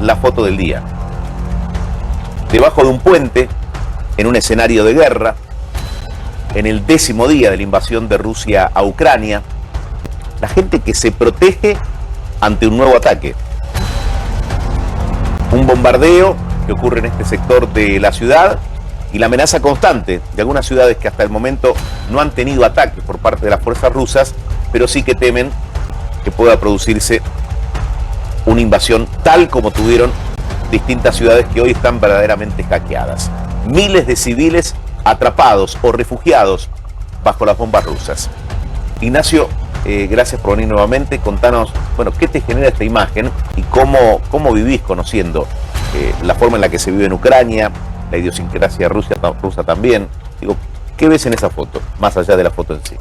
la foto del día. Debajo de un puente, en un escenario de guerra, en el 10º día de la invasión de Rusia a Ucrania, la gente que se protege ante un nuevo ataque. Un bombardeo que ocurre en este sector de la ciudad y la amenaza constante de algunas ciudades que hasta el momento no han tenido ataques por parte de las fuerzas rusas, pero sí que temen que pueda producirse una invasión tal como tuvieron distintas ciudades que hoy están verdaderamente hackeadas. Miles de civiles atrapados o refugiados bajo las bombas rusas. Ignacio, gracias por venir nuevamente. Contanos, bueno, ¿qué te genera esta imagen y cómo vivís conociendo la forma en la que se vive en Ucrania, la idiosincrasia rusa también? Digo, ¿qué ves en esa foto, más allá de la foto en sí?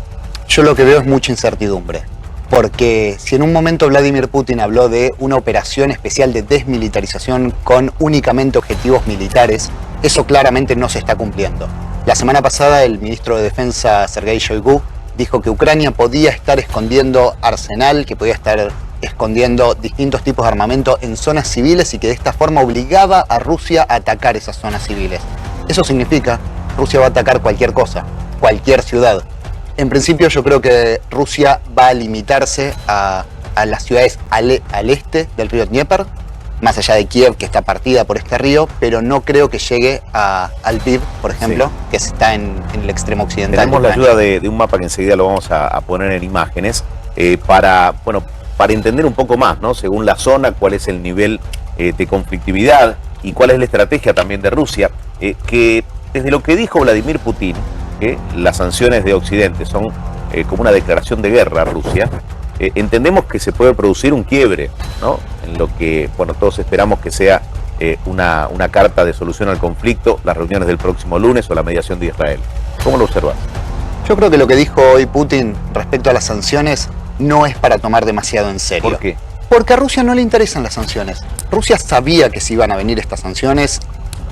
Yo lo que veo es mucha incertidumbre, porque si en un momento Vladimir Putin habló de una operación especial de desmilitarización con únicamente objetivos militares, eso claramente no se está cumpliendo. La semana pasada el ministro de Defensa, Sergei Shoigu, dijo que Ucrania podía estar escondiendo arsenal, que podía estar escondiendo distintos tipos de armamento en zonas civiles y que de esta forma obligaba a Rusia a atacar esas zonas civiles. Eso significa que Rusia va a atacar cualquier cosa, cualquier ciudad. En principio yo creo que Rusia va a limitarse a las ciudades al este del río Dnieper, más allá de Kiev, que está partida por este río, pero no creo que llegue a Lviv, por ejemplo, sí, que está en el extremo occidental. Tenemos la ayuda de un mapa que enseguida lo vamos a poner en imágenes, para entender un poco más, ¿no? Según la zona, cuál es el nivel de conflictividad y cuál es la estrategia también de Rusia, que desde lo que dijo Vladimir Putin, que las sanciones de Occidente son como una declaración de guerra a Rusia, entendemos que se puede producir un quiebre, ¿no? En lo que, bueno, todos esperamos que sea una carta de solución al conflicto, las reuniones del próximo lunes o la mediación de Israel. ¿Cómo lo observas? Yo creo que lo que dijo hoy Putin respecto a las sanciones no es para tomar demasiado en serio. ¿Por qué? Porque a Rusia no le interesan las sanciones. Rusia sabía que se iban a venir estas sanciones.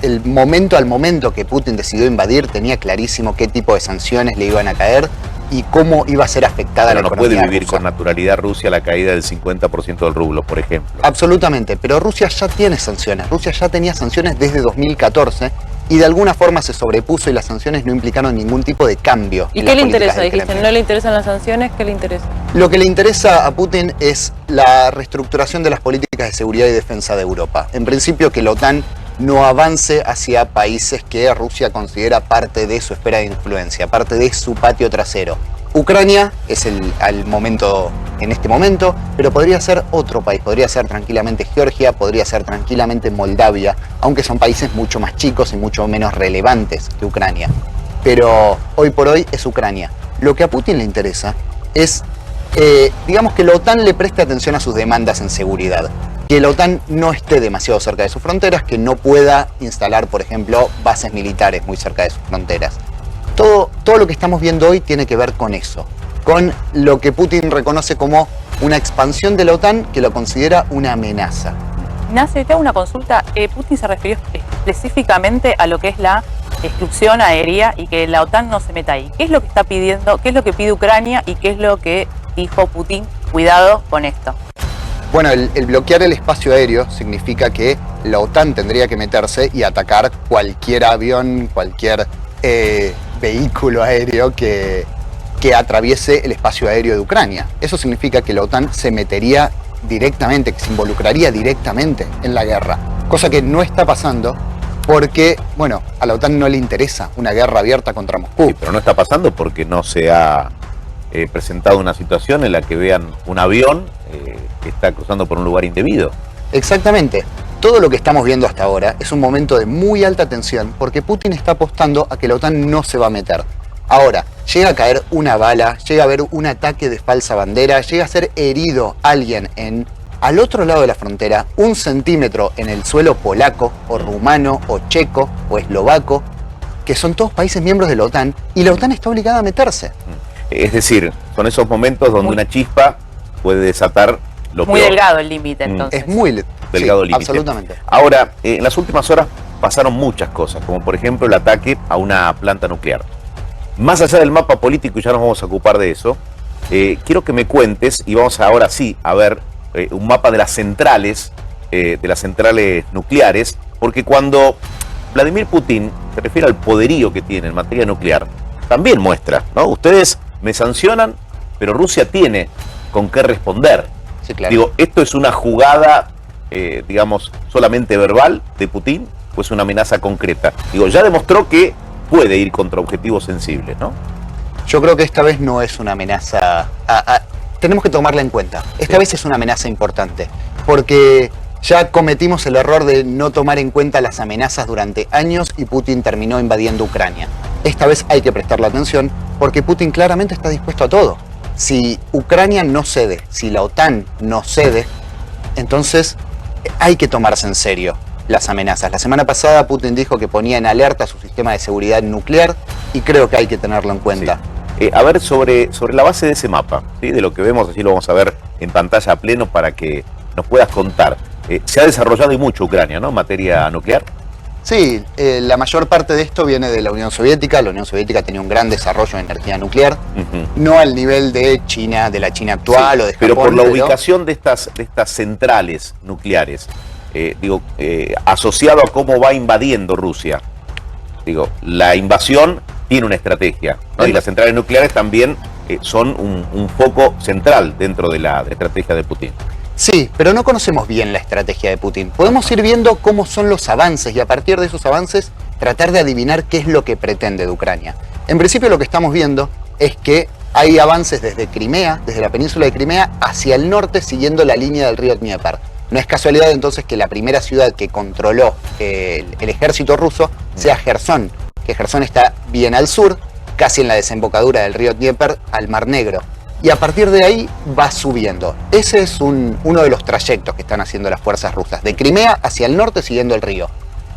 Al momento que Putin decidió invadir, tenía clarísimo qué tipo de sanciones le iban a caer y cómo iba a ser afectada la economía rusa. No puede vivir con naturalidad Rusia la caída del 50% del rublo, por ejemplo. Absolutamente, pero Rusia ya tiene sanciones. Rusia ya tenía sanciones desde 2014 y de alguna forma se sobrepuso y las sanciones no implicaron ningún tipo de cambio. ¿Y qué le interesa? Dijiste, ¿no le interesan las sanciones? ¿Qué le interesa? Lo que le interesa a Putin es la reestructuración de las políticas de seguridad y defensa de Europa. En principio, que la OTAN no avance hacia países que Rusia considera parte de su esfera de influencia, parte de su patio trasero. Ucrania es el momento en este momento, pero podría ser otro país, podría ser tranquilamente Georgia, podría ser tranquilamente Moldavia, aunque son países mucho más chicos y mucho menos relevantes que Ucrania. Pero hoy por hoy es Ucrania. Lo que a Putin le interesa es, digamos, que la OTAN le preste atención a sus demandas en seguridad. Que la OTAN no esté demasiado cerca de sus fronteras, que no pueda instalar, por ejemplo, bases militares muy cerca de sus fronteras. Todo lo que estamos viendo hoy tiene que ver con eso, con lo que Putin reconoce como una expansión de la OTAN que lo considera una amenaza. Ignacio, te hago una consulta. Putin se refirió específicamente a lo que es la exclusión aérea y que la OTAN no se meta ahí. ¿Qué es lo que está pidiendo? ¿Qué es lo que pide Ucrania? ¿Y qué es lo que dijo Putin? Cuidado con esto. Bueno, el bloquear el espacio aéreo significa que la OTAN tendría que meterse y atacar cualquier avión, cualquier vehículo aéreo que atraviese el espacio aéreo de Ucrania. Eso significa que la OTAN se metería directamente, que se involucraría directamente en la guerra. Cosa que no está pasando porque, bueno, a la OTAN no le interesa una guerra abierta contra Moscú. Sí, pero no está pasando porque no se ha presentado una situación en la que vean un avión que está cruzando por un lugar indebido. Exactamente. Todo lo que estamos viendo hasta ahora es un momento de muy alta tensión porque Putin está apostando a que la OTAN no se va a meter. Ahora, llega a caer una bala, llega a haber un ataque de falsa bandera, llega a ser herido alguien al otro lado de la frontera, 1 centímetro en el suelo polaco, o rumano, o checo, o eslovaco, que son todos países miembros de la OTAN, y la OTAN está obligada a meterse. Es decir, son esos momentos donde una chispa puede desatar lo muy peor. Delgado el límite, entonces. Es muy delgado el límite. Absolutamente. Ahora, en las últimas horas pasaron muchas cosas, como por ejemplo el ataque a una planta nuclear. Más allá del mapa político, y ya nos vamos a ocupar de eso, quiero que me cuentes, y vamos ahora sí a ver un mapa de las centrales de las centrales nucleares, porque cuando Vladimir Putin se refiere al poderío que tiene en materia nuclear, también muestra, ¿no? Ustedes me sancionan, pero Rusia tiene con qué responder. Sí, claro. Digo, ¿esto es una jugada, digamos, solamente verbal de Putin o es una amenaza concreta? Digo, ya demostró que puede ir contra objetivos sensibles, ¿no? Yo creo que esta vez no es una amenaza. Tenemos que tomarla en cuenta. Esta vez es una amenaza importante, porque ya cometimos el error de no tomar en cuenta las amenazas durante años y Putin terminó invadiendo Ucrania. Esta vez hay que prestarle atención porque Putin claramente está dispuesto a todo. Si Ucrania no cede, si la OTAN no cede, entonces hay que tomarse en serio las amenazas. La semana pasada Putin dijo que ponía en alerta su sistema de seguridad nuclear y creo que hay que tenerlo en cuenta. Sí. A ver, sobre la base de ese mapa, ¿sí? De lo que vemos, así lo vamos a ver en pantalla a pleno para que nos puedas contar. Se ha desarrollado y mucho Ucrania, ¿no? En materia nuclear. Sí, la mayor parte de esto viene de la Unión Soviética. La Unión Soviética tenía un gran desarrollo en energía nuclear, no al nivel de China, de la China actual, sí, o de Japón. Pero por la ubicación de estas centrales nucleares, asociado a cómo va invadiendo Rusia. Digo, la invasión tiene una estrategia, ¿no? Y las centrales nucleares también son un foco central dentro de la estrategia de Putin. Sí, pero no conocemos bien la estrategia de Putin. Podemos ir viendo cómo son los avances y a partir de esos avances tratar de adivinar qué es lo que pretende de Ucrania. En principio lo que estamos viendo es que hay avances desde Crimea, desde la península de Crimea, hacia el norte siguiendo la línea del río Dnieper. No es casualidad entonces que la primera ciudad que controló el ejército ruso sea Jersón, que Jersón está bien al sur, casi en la desembocadura del río Dnieper al Mar Negro. Y a partir de ahí va subiendo. Ese es uno de los trayectos que están haciendo las fuerzas rusas, de Crimea hacia el norte siguiendo el río.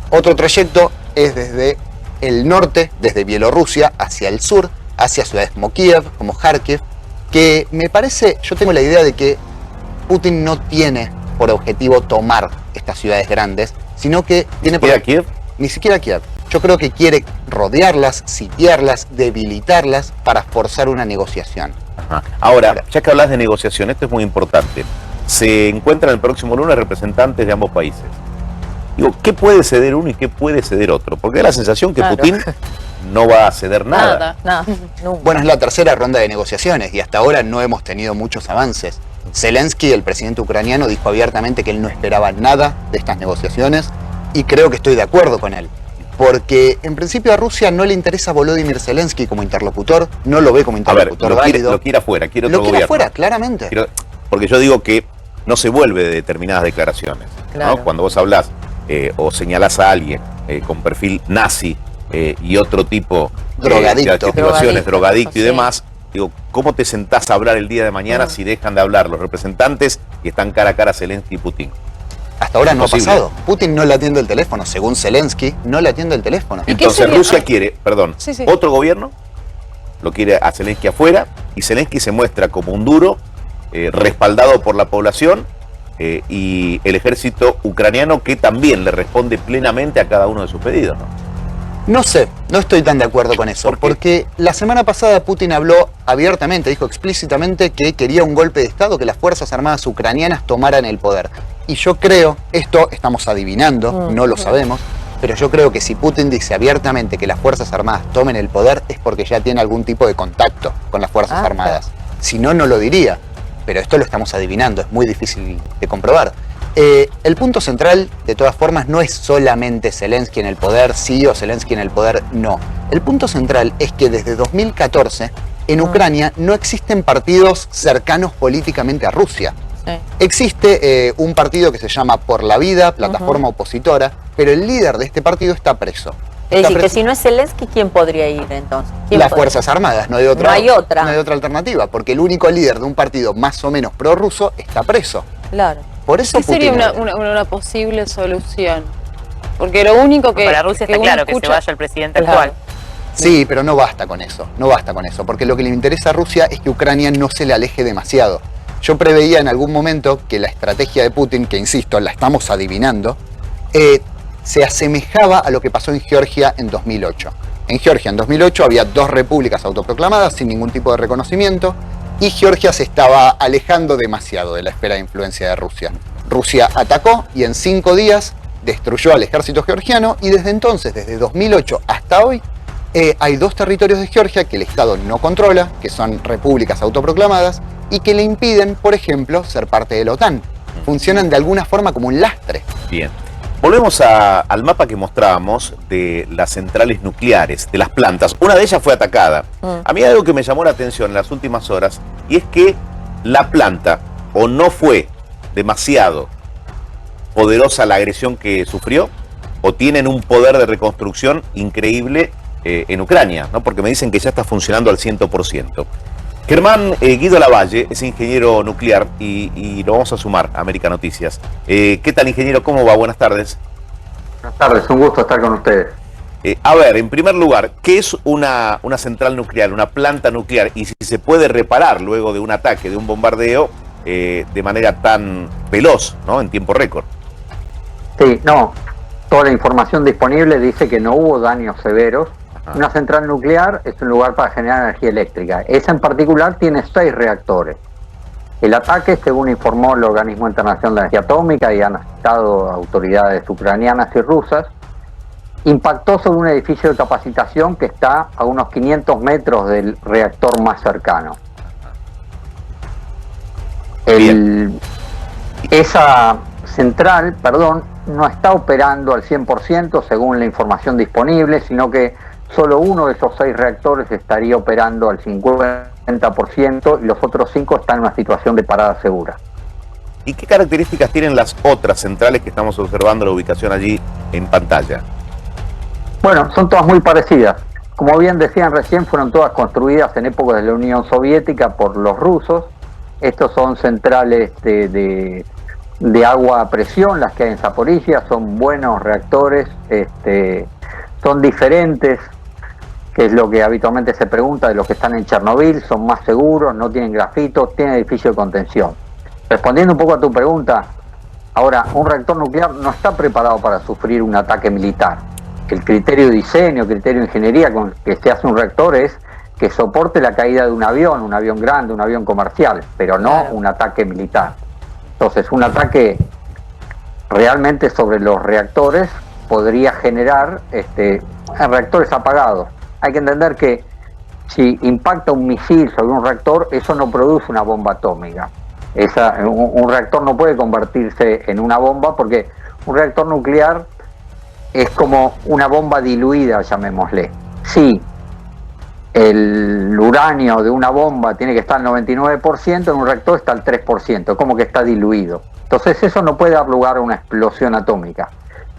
Otro trayecto es desde el norte, desde Bielorrusia hacia el sur, hacia ciudades como Kiev, como Kharkiv, que me parece, yo tengo la idea de que Putin no tiene por objetivo tomar estas ciudades grandes, sino que tiene por... Kiev? Ni siquiera Kiev. Yo creo que quiere rodearlas, sitiarlas, debilitarlas para forzar una negociación. Ajá. Ahora, ya que hablas de negociación, esto es muy importante. Se encuentran el próximo lunes representantes de ambos países. Digo, ¿qué puede ceder uno y qué puede ceder otro? Porque da la sensación que Putin no va a ceder nada. Nada. Bueno, es la tercera ronda de negociaciones y hasta ahora no hemos tenido muchos avances. Zelensky, el presidente ucraniano, dijo abiertamente que él no esperaba nada de estas negociaciones y creo que estoy de acuerdo con él. Porque en principio a Rusia no le interesa Volodymyr Zelensky como interlocutor, no lo ve como interlocutor válido. Lo quiere afuera, quiere otro Lo quiere gobierno. afuera, claramente. Porque yo digo que no se vuelve de determinadas declaraciones. Claro. ¿No? Cuando vos hablás o señalás a alguien con perfil nazi y otro tipo Drogadicto. de situaciones, drogadicto y sí. demás, digo, ¿cómo te sentás a hablar el día de mañana si dejan de hablar los representantes y están cara a cara Zelensky y Putin? Hasta ahora no ha Imposible. pasado. Putin no le atiende el teléfono, según Zelensky, no le atiende el teléfono. ¿Y qué Entonces sería? Rusia quiere, sí, Sí. otro gobierno, lo quiere a Zelensky afuera, y Zelensky se muestra como un duro, respaldado por la población, y el ejército ucraniano que también le responde plenamente a cada uno de sus pedidos, ¿no? No sé, no estoy tan de acuerdo con eso, ¿Por qué? porque la semana pasada Putin habló abiertamente, dijo explícitamente que quería un golpe de Estado, que las Fuerzas Armadas ucranianas tomaran el poder. Y yo creo, esto estamos adivinando, no lo sabemos, pero yo creo que si Putin dice abiertamente que las Fuerzas Armadas tomen el poder es porque ya tiene algún tipo de contacto con las Fuerzas Armadas. Si no, no lo diría, pero esto lo estamos adivinando, es muy difícil de comprobar. El punto central, de todas formas, no es solamente Zelensky en el poder, sí, o Zelensky en el poder, no. El punto central es que desde 2014 en Ucrania no existen partidos cercanos políticamente a Rusia. Sí. Existe un partido que se llama Por la Vida, plataforma opositora, pero el líder de este partido está preso. Es Está decir, que preso. si no es Zelensky, ¿quién podría ir entonces? ¿Quién Las podría? Fuerzas Armadas, no hay otra, No hay otra. no hay otra alternativa, porque el único líder de un partido más o menos prorruso está preso. Claro. Por eso ¿Qué sería Putin- una posible solución? Porque lo único que... Para Rusia está uno claro que se escucha- vaya el presidente Claro. actual. Sí, pero no basta con eso, porque lo que le interesa a Rusia es que Ucrania no se le aleje demasiado. Yo preveía en algún momento que la estrategia de Putin, que insisto, la estamos adivinando, se asemejaba a lo que pasó en Georgia en 2008. En Georgia en 2008 había dos repúblicas autoproclamadas sin ningún tipo de reconocimiento y Georgia se estaba alejando demasiado de la esfera de influencia de Rusia. Rusia atacó y en 5 días destruyó al ejército georgiano, y desde entonces, desde 2008 hasta hoy, hay 2 territorios de Georgia que el Estado no controla, que son repúblicas autoproclamadas, y que le impiden, por ejemplo, ser parte de la OTAN. Funcionan de alguna forma como un lastre. Bien. Volvemos al mapa que mostrábamos de las centrales nucleares, de las plantas. Una de ellas fue atacada. A mí hay algo que me llamó la atención en las últimas horas, y es que la planta o no fue demasiado poderosa la agresión que sufrió, o tienen un poder de reconstrucción increíble en Ucrania, ¿no? Porque me dicen que ya está funcionando al 100%. Germán Guido Lavalle es ingeniero nuclear y lo vamos a sumar a América Noticias. ¿Qué tal, ingeniero? ¿Cómo va? Buenas tardes. Buenas tardes, un gusto estar con ustedes. A ver, en primer lugar, ¿qué es una central nuclear, una planta nuclear? Y si se puede reparar luego de un ataque, de un bombardeo, de manera tan veloz, ¿no? En tiempo récord. Sí, no. Toda la información disponible dice que no hubo daños severos. Una central nuclear es un lugar para generar energía eléctrica. Esa en particular tiene 6 reactores. El ataque, según informó el Organismo Internacional de Energía Atómica y han estado autoridades ucranianas y rusas, impactó sobre un edificio de capacitación que está a unos 500 metros del reactor más cercano. Esa central, no está operando al 100% según la información disponible, sino que solo uno de esos 6 reactores estaría operando al 50% y los otros 5 están en una situación de parada segura. ¿Y qué características tienen las otras centrales que estamos observando la ubicación allí en pantalla? Bueno, son todas muy parecidas. Como bien decían recién, fueron todas construidas en épocas de la Unión Soviética por los rusos. Estos son centrales de agua a presión, las que hay en Zaporizhia, son buenos reactores, son diferentes, que es lo que habitualmente se pregunta de los que están en Chernobyl, son más seguros, no tienen grafito, tienen edificio de contención. Respondiendo un poco a tu pregunta, ahora, un reactor nuclear no está preparado para sufrir un ataque militar. El criterio de diseño, criterio de ingeniería con que se hace un reactor es que soporte la caída de un avión grande, un avión comercial, pero no un ataque militar. Entonces, un ataque realmente sobre los reactores podría generar reactores apagados. Hay que entender que si impacta un misil sobre un reactor, eso no produce una bomba atómica. Un reactor no puede convertirse en una bomba porque un reactor nuclear es como una bomba diluida, llamémosle. Si el uranio de una bomba tiene que estar al 99%, en un reactor está al 3%, como que está diluido. Entonces eso no puede dar lugar a una explosión atómica.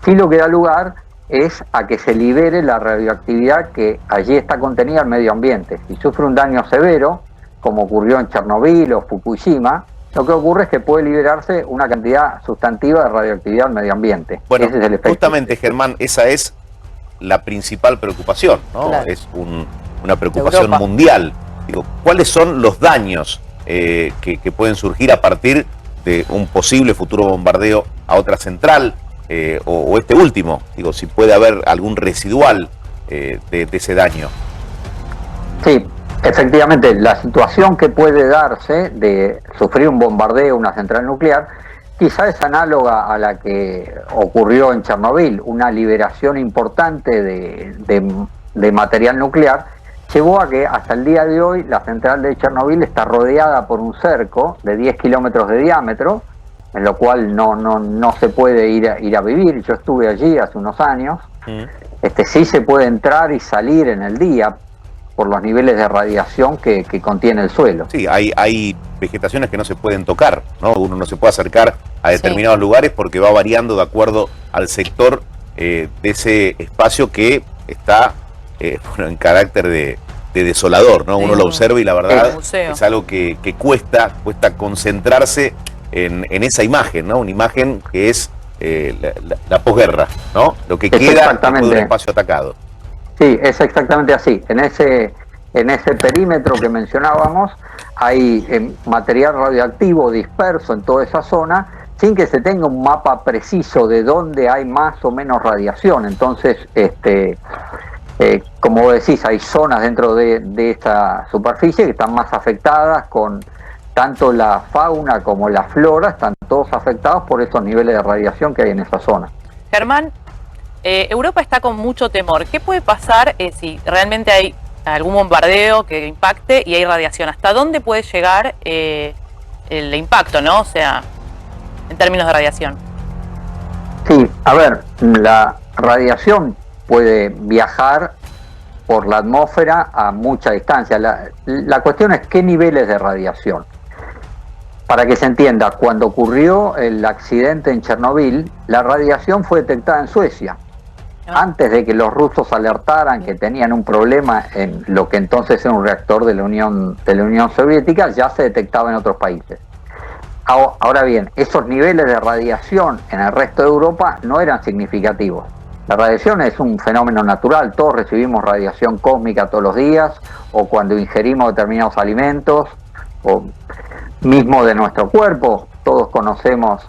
Sí, lo que da lugar es a que se libere la radioactividad que allí está contenida al medio ambiente. Si sufre un daño severo, como ocurrió en Chernobyl o Fukushima, lo que ocurre es que puede liberarse una cantidad sustantiva de radioactividad al medio ambiente. Bueno, ese es el efecto. Justamente, Germán, esa es la principal preocupación, ¿no? Claro. Es una preocupación mundial. Digo, ¿cuáles son los daños que pueden surgir a partir de un posible futuro bombardeo a otra central o este último? Digo, si puede haber algún residual de ese daño. Sí, efectivamente, la situación que puede darse de sufrir un bombardeo, una central nuclear, quizá es análoga a la que ocurrió en Chernobyl. Una liberación importante de material nuclear llevó a que hasta el día de hoy la central de Chernobyl está rodeada por un cerco de 10 kilómetros de diámetro, en lo cual no se puede ir a vivir. Yo estuve allí hace unos años. Sí se puede entrar y salir en el día por los niveles de radiación que contiene el suelo. Sí, hay vegetaciones que no se pueden tocar, ¿no? Uno no se puede acercar a determinados lugares porque va variando de acuerdo al sector de ese espacio que está en carácter de desolador, ¿no? Uno lo observa y la verdad es algo que cuesta concentrarse en esa imagen, ¿no? Una imagen que es la posguerra, ¿no? Lo que queda después de un espacio atacado. Sí, es exactamente así. En ese perímetro que mencionábamos hay material radioactivo disperso en toda esa zona sin que se tenga un mapa preciso de dónde hay más o menos radiación. Entonces, como decís, hay zonas dentro de esta superficie que están más afectadas, con tanto la fauna como la flora están todos afectados por esos niveles de radiación que hay en esa zona. Germán, Europa está con mucho temor. ¿Qué puede pasar si realmente hay algún bombardeo que impacte y hay radiación? ¿Hasta dónde puede llegar el impacto, ¿no? O sea, en términos de radiación. Sí, a ver, la radiación puede viajar por la atmósfera a mucha distancia. La cuestión es qué niveles de radiación. Para que se entienda, cuando ocurrió el accidente en Chernobyl, la radiación fue detectada en Suecia. Antes de que los rusos alertaran que tenían un problema en lo que entonces era un reactor de la Unión Soviética, ya se detectaba en otros países. Ahora bien, esos niveles de radiación en el resto de Europa no eran significativos. La radiación es un fenómeno natural, todos recibimos radiación cósmica todos los días, o cuando ingerimos determinados alimentos, o mismo de nuestro cuerpo. Todos conocemos,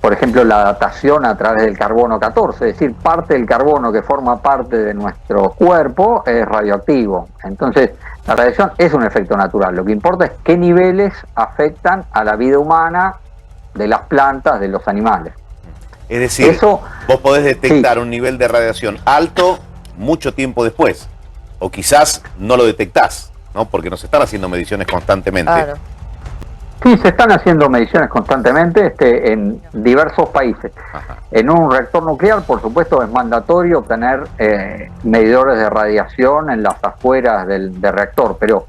por ejemplo, la datación a través del carbono 14, es decir, parte del carbono que forma parte de nuestro cuerpo es radioactivo. Entonces, la radiación es un efecto natural. Lo que importa es qué niveles afectan a la vida humana, de las plantas, de los animales. Es decir, vos podés detectar sí, un nivel de radiación alto mucho tiempo después, o quizás no lo detectás, ¿no? Porque nos están haciendo mediciones constantemente. Claro. Sí, se están haciendo mediciones constantemente en diversos países. Ajá. En un reactor nuclear, por supuesto, es mandatorio tener medidores de radiación en las afueras del reactor, pero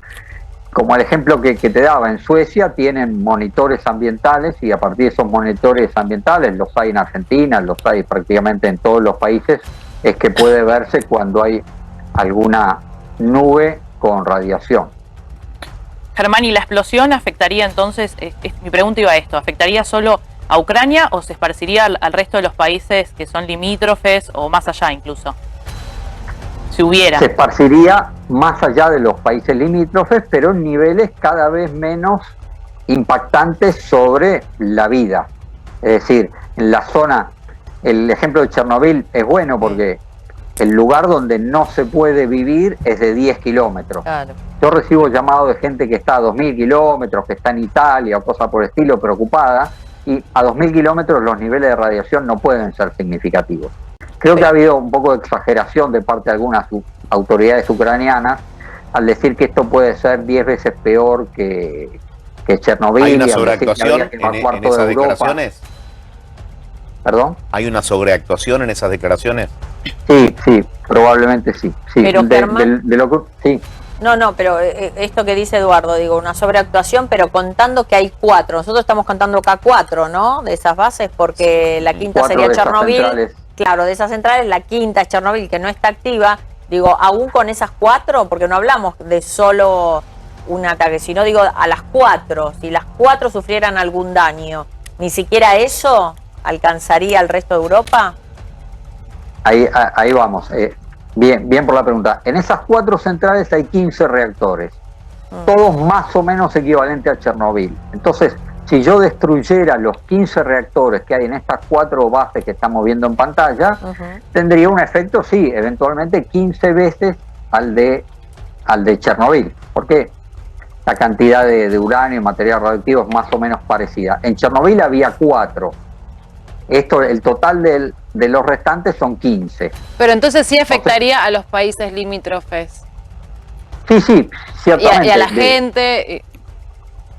como el ejemplo que te daba, en Suecia tienen monitores ambientales y a partir de esos monitores ambientales, los hay en Argentina, los hay prácticamente en todos los países, es que puede verse cuando hay alguna nube con radiación. Germán, ¿y la explosión afectaría entonces, mi pregunta iba a esto, ¿afectaría solo a Ucrania o se esparciría al resto de los países que son limítrofes o más allá incluso? Si hubiera. Se esparciría más allá de los países limítrofes, pero en niveles cada vez menos impactantes sobre la vida. Es decir, en la zona, el ejemplo de Chernobyl es bueno porque el lugar donde no se puede vivir es de 10 kilómetros. Claro. Yo recibo llamados de gente que está a 2.000 kilómetros, que está en Italia o cosas por el estilo, preocupada, y a 2.000 kilómetros los niveles de radiación no pueden ser significativos. Creo que ha habido un poco de exageración de parte de algunas autoridades ucranianas al decir que esto puede ser 10 veces peor que Chernobyl. ¿Hay una y al sobreactuación decir que había que evacuar en toda esas Europa. declaraciones? ¿Perdón? ¿Hay una sobreactuación en esas declaraciones? Sí, probablemente sí. Pero Sí. No, pero esto que dice Eduardo, digo, una sobreactuación, pero contando que hay 4. Nosotros estamos contando acá 4, ¿no? De esas bases, porque la quinta 4 sería de esas Chernobyl. centrales. Claro, de esas centrales, la quinta es Chernobyl, que no está activa. Digo, aún con esas 4, porque no hablamos de solo un ataque, sino digo a las 4. Si las 4 sufrieran algún daño, ¿ni siquiera eso alcanzaría al resto de Europa? Ahí vamos. Bien por la pregunta. En esas 4 centrales hay 15 reactores, todos más o menos equivalentes a Chernobyl. Entonces, si yo destruyera los 15 reactores que hay en estas 4 bases que estamos viendo en pantalla, tendría un efecto, sí, eventualmente 15 veces al de Chernobyl. Porque la cantidad de uranio y material radioactivo es más o menos parecida. En Chernobyl había 4. El total de los restantes son 15. Pero entonces sí afectaría a los países limítrofes. Sí, ciertamente. Y a la gente.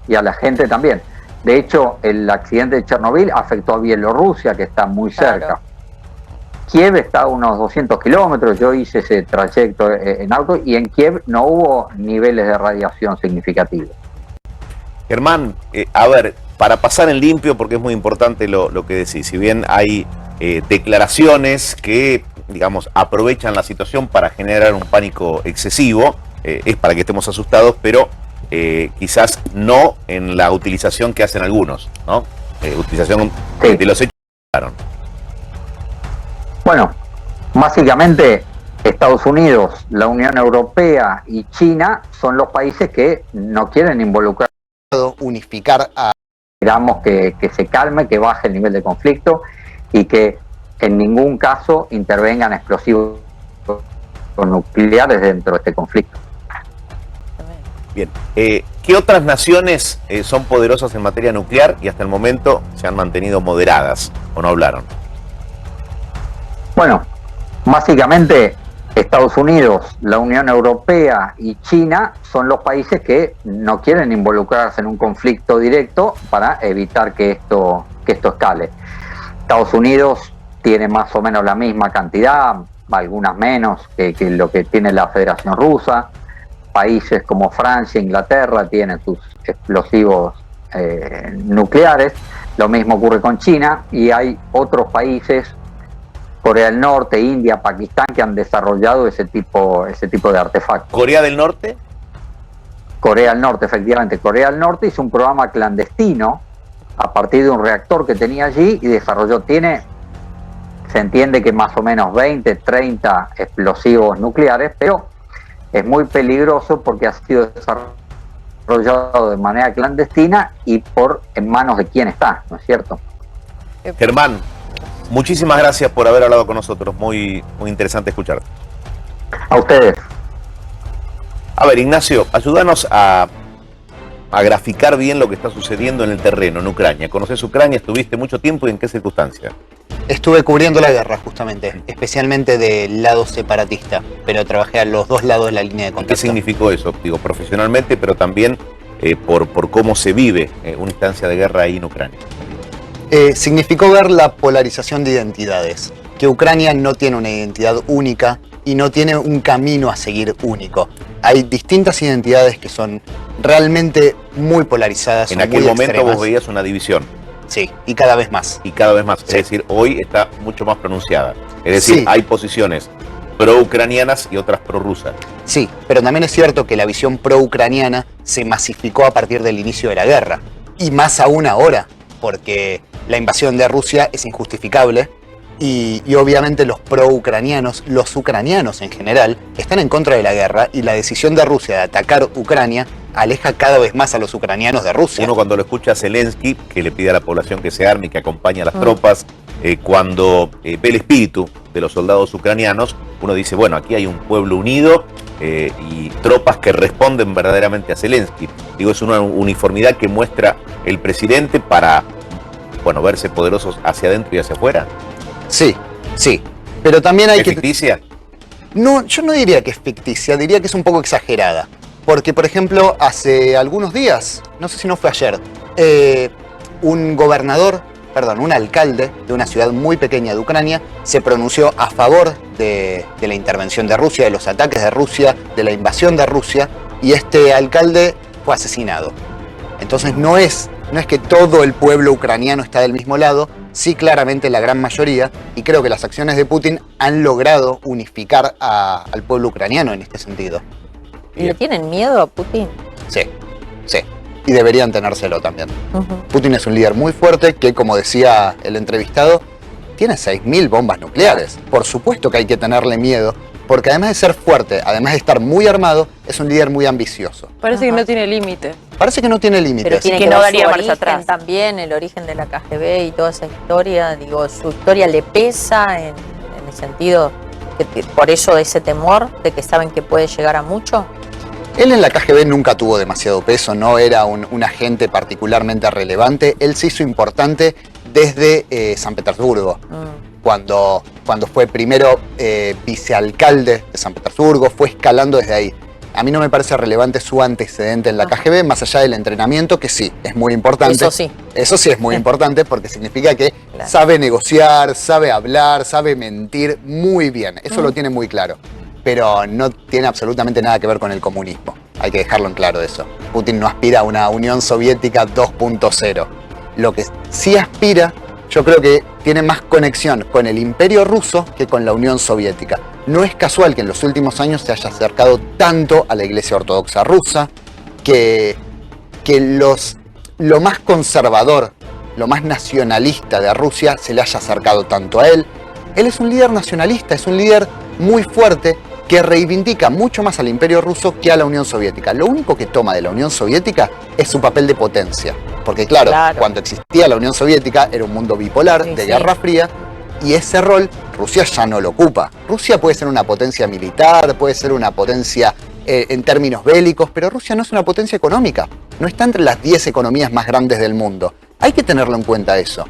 Y a la gente también. De hecho, el accidente de Chernobyl afectó a Bielorrusia, que está muy cerca. Claro. Kiev está a unos 200 kilómetros, yo hice ese trayecto en auto, y en Kiev no hubo niveles de radiación significativos. Germán, a ver, para pasar en limpio, porque es muy importante lo que decís, si bien hay declaraciones que, digamos, aprovechan la situación para generar un pánico excesivo, es para que estemos asustados, pero quizás no en la utilización que hacen algunos, ¿no? Utilización de los hechos que pasaron. Bueno, básicamente Estados Unidos, la Unión Europea y China son los países que no quieren involucrar, unificar a... Esperamos que se calme, que baje el nivel de conflicto y que en ningún caso intervengan explosivos nucleares dentro de este conflicto. Bien, ¿qué otras naciones son poderosas en materia nuclear y hasta el momento se han mantenido moderadas o no hablaron? Bueno, básicamente Estados Unidos, la Unión Europea y China son los países que no quieren involucrarse en un conflicto directo para evitar que esto escale. Estados Unidos tiene más o menos la misma cantidad, algunas menos que lo que tiene la Federación Rusa. Países como Francia e Inglaterra tienen sus explosivos nucleares. Lo mismo ocurre con China, y hay otros países, Corea del Norte, India, Pakistán, que han desarrollado ese tipo de artefactos. ¿Corea del Norte? Corea del Norte, efectivamente. Corea del Norte hizo un programa clandestino a partir de un reactor que tenía allí y se entiende que más o menos 20, 30 explosivos nucleares, pero es muy peligroso porque ha sido desarrollado de manera clandestina y en manos de quién está, ¿no es cierto? Germán, muchísimas gracias por haber hablado con nosotros, muy interesante escucharte. A ustedes. A ver, Ignacio, ayúdanos a graficar bien lo que está sucediendo en el terreno, en Ucrania. ¿Conoces Ucrania? ¿Estuviste mucho tiempo y en qué circunstancias? Estuve cubriendo la guerra, justamente, especialmente del lado separatista, pero trabajé a los dos lados de la línea de contacto. ¿Qué significó eso? Digo, profesionalmente, pero también por cómo se vive una instancia de guerra ahí en Ucrania. Significó ver la polarización de identidades, que Ucrania no tiene una identidad única y no tiene un camino a seguir único. Hay distintas identidades que son realmente muy polarizadas. En aquel momento vos veías una división. Sí, y cada vez más. Y cada vez más. Sí. Es decir, hoy está mucho más pronunciada. Es decir, sí, hay posiciones pro-ucranianas y otras pro-rusas. Sí, pero también es cierto que la visión pro-ucraniana se masificó a partir del inicio de la guerra. Y más aún ahora, porque la invasión de Rusia es injustificable y obviamente los pro-ucranianos, los ucranianos en general, están en contra de la guerra, y la decisión de Rusia de atacar Ucrania aleja cada vez más a los ucranianos de Rusia. Uno cuando lo escucha a Zelensky, que le pide a la población que se arme y que acompañe a las tropas, cuando ve el espíritu de los soldados ucranianos, uno dice, bueno, aquí hay un pueblo unido y tropas que responden verdaderamente a Zelensky. Digo, es una uniformidad que muestra el presidente para, bueno, verse poderosos hacia adentro y hacia afuera. Sí, sí, pero también hay ¿Es ficticia? No, yo no diría que es ficticia, diría que es un poco exagerada. Porque, por ejemplo, hace algunos días, no sé si no fue ayer, un alcalde de una ciudad muy pequeña de Ucrania se pronunció a favor de la intervención de Rusia, de los ataques de Rusia, de la invasión de Rusia, y este alcalde fue asesinado. Entonces no es que todo el pueblo ucraniano está del mismo lado, sí, claramente la gran mayoría, y creo que las acciones de Putin han logrado unificar al pueblo ucraniano en este sentido. ¿Y le tienen miedo a Putin? Sí, sí. Y deberían tenérselo también. Putin es un líder muy fuerte que, como decía el entrevistado, tiene 6.000 bombas nucleares. Por supuesto que hay que tenerle miedo, porque además de ser fuerte, además de estar muy armado, es un líder muy ambicioso. Parece que no tiene límite. Parece que no tiene límites. Pero tiene que que no ver daría su marcha origen atrás. también, el origen de la KGB y toda esa historia. Digo, su historia le pesa en el sentido, por eso ese temor de que saben que puede llegar a mucho. Él en la KGB nunca tuvo demasiado peso, no era un agente particularmente relevante. Él se hizo importante desde San Petersburgo, cuando fue primero vicealcalde de San Petersburgo, fue escalando desde ahí. A mí no me parece relevante su antecedente en la KGB, más allá del entrenamiento, que sí, es muy importante. Eso sí. Eso sí es muy importante porque significa que sabe negociar, sabe hablar, sabe mentir muy bien. Eso lo tiene muy claro. Pero no tiene absolutamente nada que ver con el comunismo. Hay que dejarlo en claro eso. Putin no aspira a una Unión Soviética 2.0. Lo que sí aspira, yo creo que tiene más conexión con el Imperio Ruso que con la Unión Soviética. No es casual que en los últimos años se haya acercado tanto a la Iglesia Ortodoxa rusa, que lo más conservador, lo más nacionalista de Rusia se le haya acercado tanto a él. Él es un líder nacionalista, es un líder muy fuerte que reivindica mucho más al Imperio Ruso que a la Unión Soviética. Lo único que toma de la Unión Soviética es su papel de potencia. Porque claro, cuando existía la Unión Soviética era un mundo bipolar, de Guerra Fría, y ese rol Rusia ya no lo ocupa. Rusia puede ser una potencia militar, puede ser una potencia en términos bélicos, pero Rusia no es una potencia económica, no está entre las 10 economías más grandes del mundo. Hay que tenerlo en cuenta eso.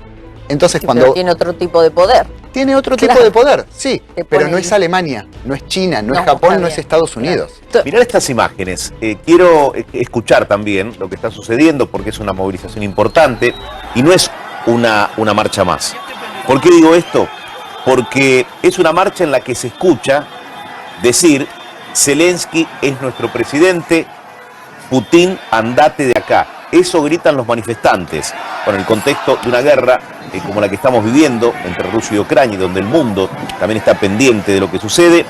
Entonces, Sí, cuando pero tiene otro tipo de poder. tiene otro Claro. tipo de poder, sí, Te pero pone no ahí. es Alemania, no es China, no es No, Japón, está no es bien. Estados Unidos. Mirar estas imágenes. Quiero escuchar también lo que está sucediendo porque es una movilización importante y no es una marcha más. ¿Por qué digo esto? Porque es una marcha en la que se escucha decir: Zelensky es nuestro presidente, Putin, andate de acá. Eso gritan los manifestantes con el contexto de una guerra como la que estamos viviendo entre Rusia y Ucrania, donde el mundo también está pendiente de lo que sucede.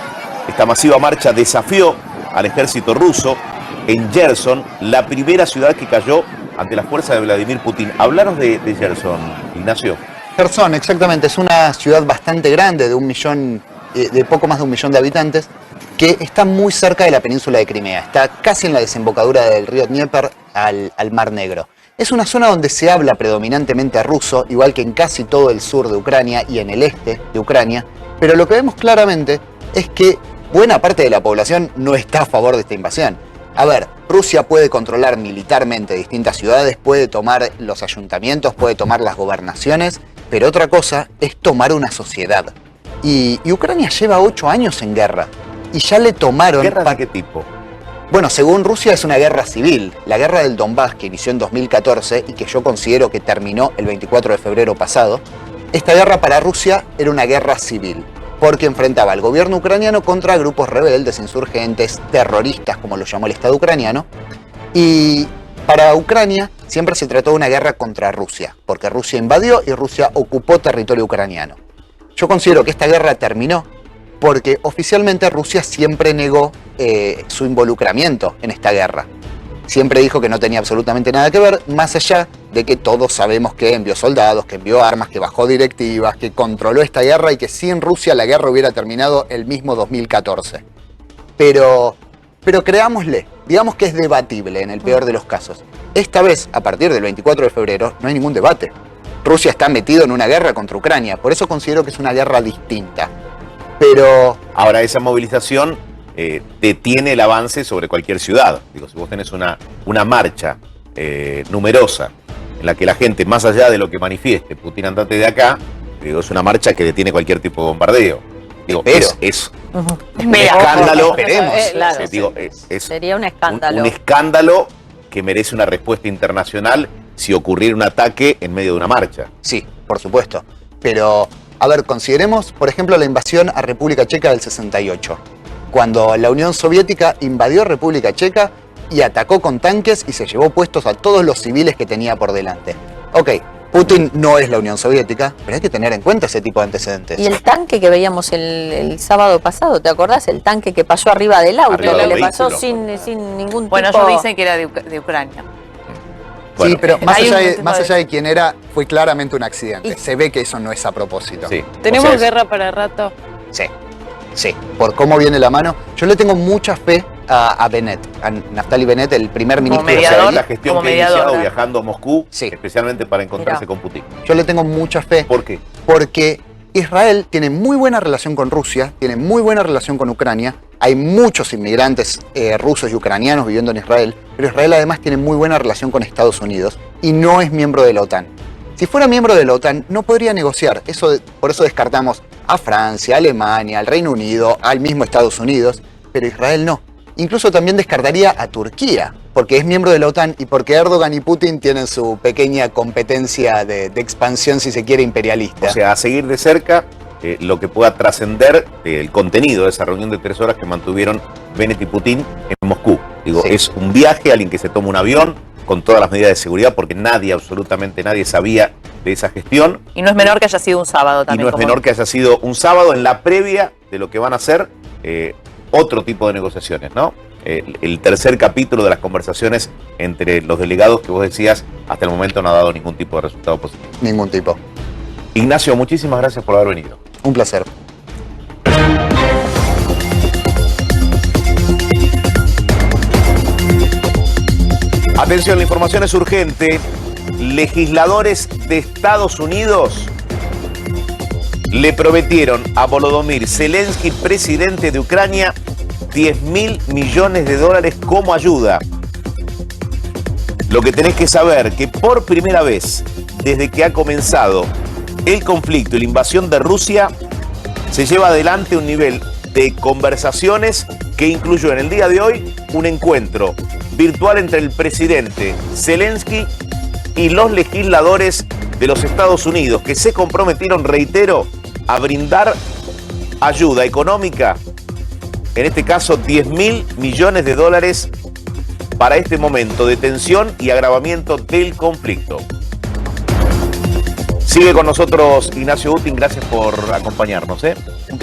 Esta masiva marcha desafió al ejército ruso en Gerson, la primera ciudad que cayó ante la fuerza de Vladimir Putin. Hablaros de Gerson, Ignacio. Kherson, exactamente, es una ciudad bastante grande, de poco más de 1 millón de habitantes, que está muy cerca de la península de Crimea, está casi en la desembocadura del río Dnieper al Mar Negro. Es una zona donde se habla predominantemente ruso, igual que en casi todo el sur de Ucrania y en el este de Ucrania, pero lo que vemos claramente es que buena parte de la población no está a favor de esta invasión. A ver, Rusia puede controlar militarmente distintas ciudades, puede tomar los ayuntamientos, puede tomar las gobernaciones, pero otra cosa es tomar una sociedad. Y Ucrania lleva 8 años en guerra y ya le tomaron... ¿Guerra de qué tipo? Bueno, según Rusia es una guerra civil. La guerra del Donbass, que inició en 2014 y que yo considero que terminó el 24 de febrero pasado, esta guerra para Rusia era una guerra civil, porque enfrentaba al gobierno ucraniano contra grupos rebeldes, insurgentes, terroristas, como lo llamó el Estado ucraniano. Y para Ucrania siempre se trató de una guerra contra Rusia, porque Rusia invadió y Rusia ocupó territorio ucraniano. Yo considero que esta guerra terminó porque oficialmente Rusia siempre negó su involucramiento en esta guerra. Siempre dijo que no tenía absolutamente nada que ver, más allá de que todos sabemos que envió soldados, que envió armas, que bajó directivas, que controló esta guerra y que sin Rusia la guerra hubiera terminado el mismo 2014. Pero creámosle, digamos que es debatible en el peor de los casos. Esta vez, a partir del 24 de febrero, no hay ningún debate. Rusia está metido en una guerra contra Ucrania, por eso considero que es una guerra distinta. Pero Ahora, esa movilización detiene el avance sobre cualquier ciudad. Digo, si vos tenés una marcha numerosa en la que la gente, más allá de lo que manifieste, Putin, andate de acá, digo, es una marcha que detiene cualquier tipo de bombardeo. Digo, Pero- es un Mira, escándalo. esperemos. Claro, Digo, es sería un escándalo. un escándalo que merece una respuesta internacional si ocurriera un ataque en medio de una marcha. sí, por supuesto. Pero, a ver, consideremos, por ejemplo, la invasión a República Checa del 68. Cuando la Unión Soviética invadió República Checa y atacó con tanques y se llevó puestos a todos los civiles que tenía por delante. Ok, Putin no es la Unión Soviética, pero hay que tener en cuenta ese tipo de antecedentes. Y el tanque que veíamos el sábado pasado, ¿te acordás? El tanque que pasó arriba del auto, Arriba que del le pasó vehículo. sin ningún Bueno, tipo... ellos dicen que era de Ucrania. Bueno, sí, pero más hay allá, un de, tipo más de- allá de quién era, fue claramente un accidente. Y- Se ve que eso no es a propósito. sí. ¿Tenemos O sea, guerra para rato? Sí, sí. Por cómo viene la mano. Yo le tengo mucha fe a Bennett, a Naftali Bennett, el primer ministro o sea, mediador, la gestión como que ha iniciado mediador. viajando a Moscú, Sí. especialmente para encontrarse Mirá. con Putin. Yo le tengo mucha fe ¿Por qué? porque Israel tiene muy buena relación con Rusia, tiene muy buena relación con Ucrania. Hay muchos inmigrantes rusos y ucranianos viviendo en Israel, pero Israel además tiene muy buena relación con Estados Unidos y no es miembro de la OTAN. Si fuera miembro de la OTAN, no podría negociar. Por eso descartamos a Francia, a Alemania, al Reino Unido, al mismo Estados Unidos, pero Israel no. Incluso también descartaría a Turquía, porque es miembro de la OTAN y porque Erdogan y Putin tienen su pequeña competencia de expansión, si se quiere, imperialista. O sea, a seguir de cerca lo que pueda trascender del contenido de esa reunión de 3 horas que mantuvieron Bennett y Putin en Moscú. Digo, Sí. es un viaje, alguien que se toma un avión con todas las medidas de seguridad, porque nadie, absolutamente nadie, sabía de esa gestión. Y no es menor que haya sido un sábado Y también. no es como- menor que haya sido un sábado en la previa de lo que van a ser otro tipo de negociaciones, ¿no? El tercer capítulo de las conversaciones entre los delegados que vos decías, hasta el momento no ha dado ningún tipo de resultado positivo. Ningún tipo. Ignacio, muchísimas gracias por haber venido. Un placer. Atención, la información es urgente. Legisladores de Estados Unidos le prometieron a Volodymyr Zelensky, presidente de Ucrania, 10.000 millones de dólares como ayuda. Lo que tenés que saber que por primera vez desde que ha comenzado el conflicto y la invasión de Rusia, se lleva adelante un nivel de conversaciones que incluyó en el día de hoy un encuentro virtual entre el presidente Zelensky y los legisladores de los Estados Unidos, que se comprometieron, reitero, a brindar ayuda económica, en este caso 10.000 millones de dólares para este momento de tensión y agravamiento del conflicto. Sigue con nosotros Ignacio Utin, gracias por acompañarnos.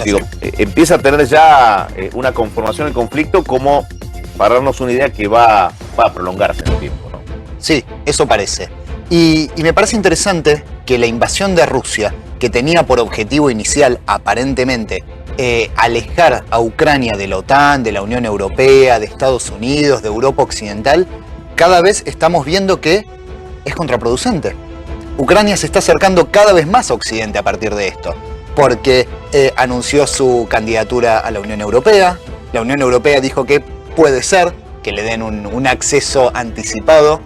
Digo, empieza a tener ya una conformación del conflicto como para darnos una idea que va a prolongarse en el tiempo, ¿no? Sí, eso parece. Y me parece interesante que la invasión de Rusia, que tenía por objetivo inicial, aparentemente, alejar a Ucrania de la OTAN, de la Unión Europea, de Estados Unidos, de Europa Occidental, cada vez estamos viendo que es contraproducente. Ucrania se está acercando cada vez más a Occidente a partir de esto, porque anunció su candidatura a la Unión Europea. La Unión Europea dijo que puede ser que le den un acceso anticipado,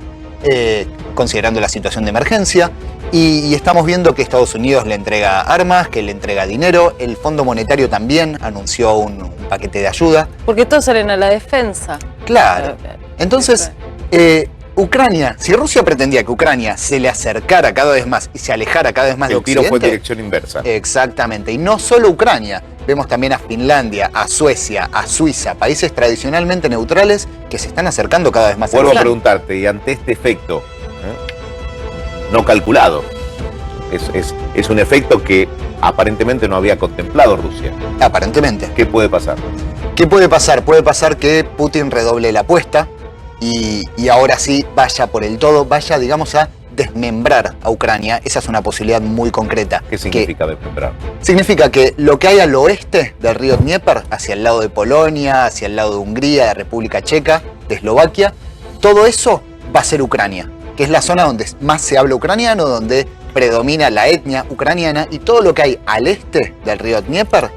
considerando la situación de emergencia, y estamos viendo que Estados Unidos le entrega armas, que le entrega dinero. El Fondo Monetario también anunció un paquete de ayuda. Porque todos salen a la defensa. Claro. Entonces, Ucrania, si Rusia pretendía que Ucrania se le acercara cada vez más y se alejara cada vez más de Occidente... El tiro fue en dirección inversa. Exactamente, y no solo Ucrania. Vemos también a Finlandia, a Suecia, a Suiza, países tradicionalmente neutrales que se están acercando cada vez más. Vuelvo a preguntarte, y ante este efecto no calculado, es un efecto que aparentemente no había contemplado Rusia. Aparentemente. ¿Qué puede pasar? ¿Qué puede pasar? Puede pasar que Putin redoble la apuesta y ahora sí vaya por el todo, vaya, digamos, a desmembrar a Ucrania. Esa es una posibilidad muy concreta. ¿Qué significa desmembrar? Significa que lo que hay al oeste del río Dnieper, hacia el lado de Polonia, hacia el lado de Hungría, de República Checa, de Eslovaquia, todo eso va a ser Ucrania, que es la zona donde más se habla ucraniano, donde predomina la etnia ucraniana, y todo lo que hay al este del río Dnieper,